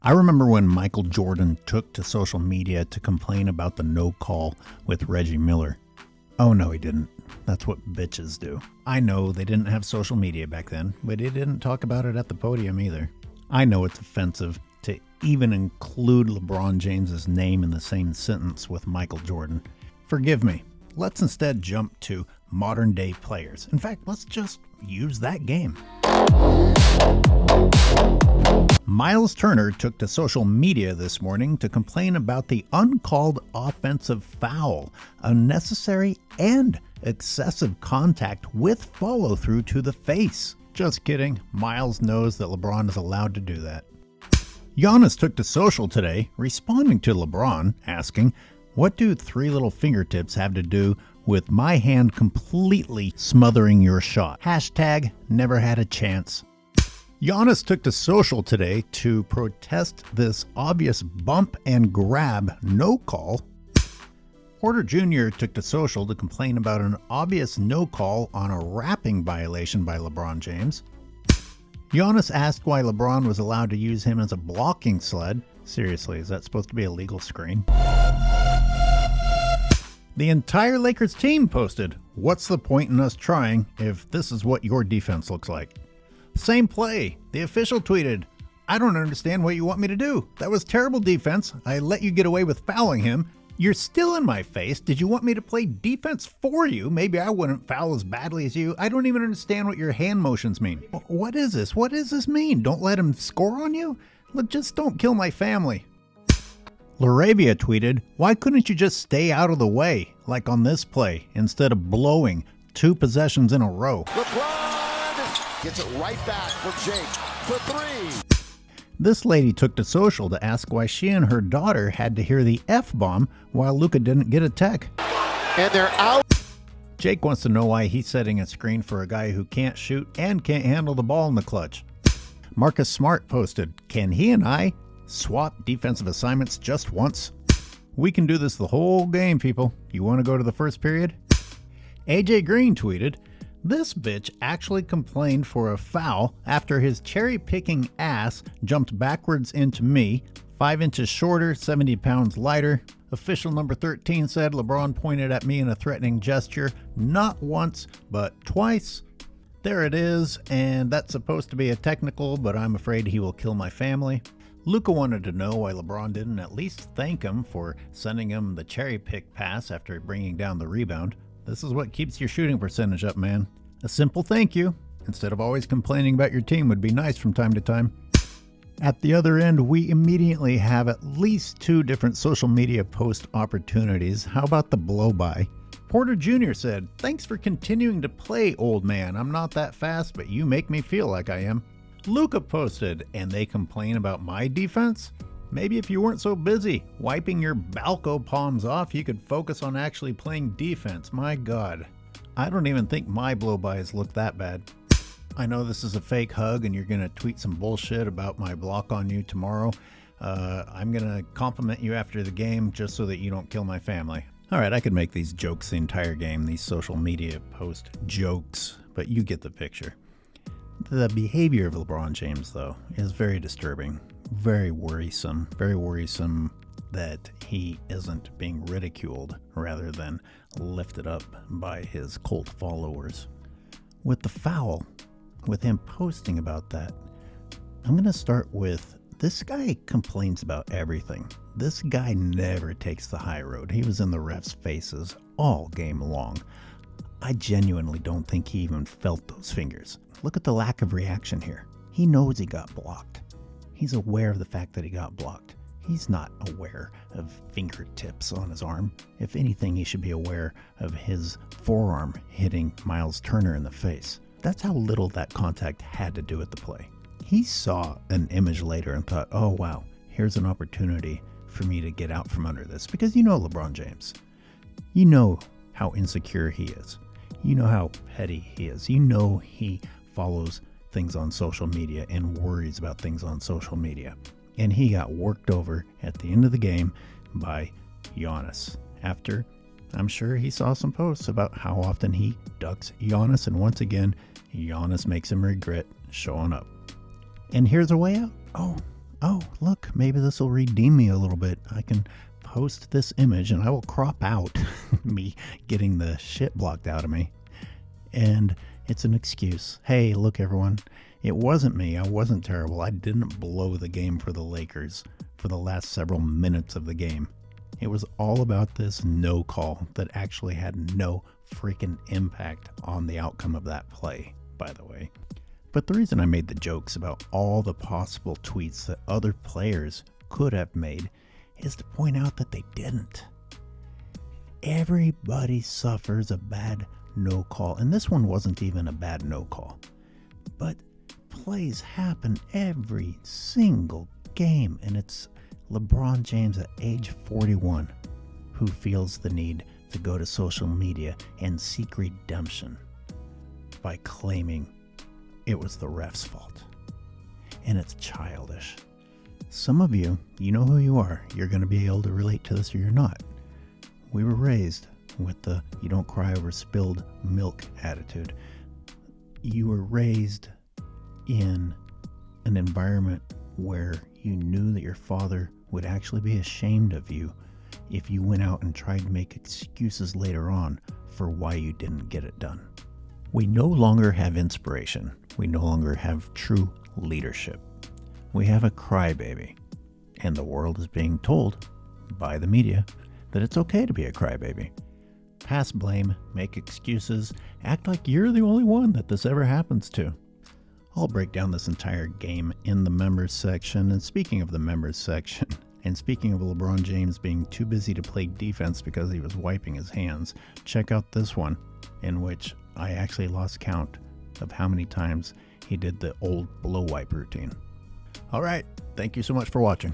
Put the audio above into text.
I remember when Michael Jordan took to social media to complain about the no call with Reggie Miller. Oh no, he didn't. That's what bitches do. I know they didn't have social media back then, but he didn't talk about it at the podium either. I know it's offensive to even include LeBron James's name in the same sentence with Michael Jordan. Forgive me. Let's instead jump to modern day players. In fact, let's just use that game. Miles Turner took to social media this morning to complain about the uncalled offensive foul, unnecessary and excessive contact with follow-through to the face. Just kidding, Miles knows that LeBron is allowed to do that. Giannis took to social today, responding to LeBron, asking, "What do three little fingertips have to do with my hand completely smothering your shot? Hashtag never had a chance." Giannis took to social today to protest this obvious bump and grab no call. Porter Jr. took to social to complain about an obvious no call on a wrapping violation by LeBron James. Giannis asked why LeBron was allowed to use him as a blocking sled. Seriously, is that supposed to be a legal screen? The entire Lakers team posted, "What's the point in us trying if this is what your defense looks like?" Same play. The official tweeted, "I don't understand what you want me to do. That was terrible defense. I let you get away with fouling him. You're still in my face. Did you want me to play defense for you? Maybe I wouldn't foul as badly as you. I don't even understand what your hand motions mean. What is this? What does this mean? Don't let him score on you? Look, just don't kill my family." Laravia tweeted, "Why couldn't you just stay out of the way, like on this play, instead of blowing 2 possessions in a row?" LeBron gets it right back for Jake for 3. This lady took to social to ask why she and her daughter had to hear the F-bomb while Luka didn't get a tech. And they're out. Jake wants to know why he's setting a screen for a guy who can't shoot and can't handle the ball in the clutch. Marcus Smart posted, "Can he and I swap defensive assignments just once? We can do this the whole game, people. You want to go to the first period?" AJ Green tweeted, "This bitch actually complained for a foul after his cherry-picking ass jumped backwards into me, 5 inches shorter, 70 pounds lighter. Official number 13 said LeBron pointed at me in a threatening gesture, not once, but twice. There it is, and that's supposed to be a technical, but I'm afraid he will kill my family." Luka wanted to know why LeBron didn't at least thank him for sending him the cherry-pick pass after bringing down the rebound. This is what keeps your shooting percentage up, man. A simple thank you, instead of always complaining about your team, would be nice from time to time. At the other end, we immediately have at least 2 different social media post opportunities. How about the blow-by? Porter Jr. said, "Thanks for continuing to play, old man. I'm not that fast, but you make me feel like I am." Luka posted, "And they complain about my defense? Maybe if you weren't so busy wiping your Balco palms off, you could focus on actually playing defense. My God. I don't even think my blow-bys look that bad." I know this is a fake hug and you're going to tweet some bullshit about my block on you tomorrow. I'm going to compliment you after the game just so that you don't kill my family. All right, I could make these jokes the entire game, these social media post jokes, but you get the picture. The behavior of LeBron James, though, is very disturbing, very worrisome that he isn't being ridiculed rather than lifted up by his cult followers. With the foul, with him posting about that, I'm going to start with, this guy complains about everything. This guy never takes the high road. He was in the refs' faces all game long. I genuinely don't think he even felt those fingers. Look at the lack of reaction here. He knows he got blocked. He's aware of the fact that he got blocked. He's not aware of fingertips on his arm. If anything, he should be aware of his forearm hitting Miles Turner in the face. That's how little that contact had to do with the play. He saw an image later and thought, "Oh wow, here's an opportunity for me to get out from under this." Because you know LeBron James. You know how insecure he is. You know how petty he is. You know he follows things on social media and worries about things on social media. And he got worked over at the end of the game by Giannis. After, I'm sure he saw some posts about how often he ducks Giannis, and once again, Giannis makes him regret showing up. And here's a way out. Oh, oh, look, maybe this will redeem me a little bit. I can post this image and I will crop out me getting the shit blocked out of me. And it's an excuse. Hey, look, everyone, it wasn't me. I wasn't terrible. I didn't blow the game for the Lakers for the last several minutes of the game. It was all about this no call that actually had no freaking impact on the outcome of that play, by the way. But the reason I made the jokes about all the possible tweets that other players could have made is to point out that they didn't. Everybody suffers a bad no call, and this one wasn't even a bad no call. But plays happen every single game, and it's LeBron James at age 41 who feels the need to go to social media and seek redemption by claiming it was the ref's fault. And it's childish. Some of you know who you are. You're going to be able to relate to this or you're not. We were raised with the you don't cry over spilled milk attitude. You were raised in an environment where you knew that your father would actually be ashamed of you if you went out and tried to make excuses later on for why you didn't get it done. We no longer have inspiration. We no longer have true leadership. We have a crybaby. And the world is being told by the media that it's okay to be a crybaby. Pass blame, make excuses, act like you're the only one that this ever happens to. I'll break down this entire game in the members section. And speaking of the members section, and speaking of LeBron James being too busy to play defense because he was wiping his hands, check out this one in which I actually lost count of how many times he did the old blow wipe routine. All right, thank you so much for watching.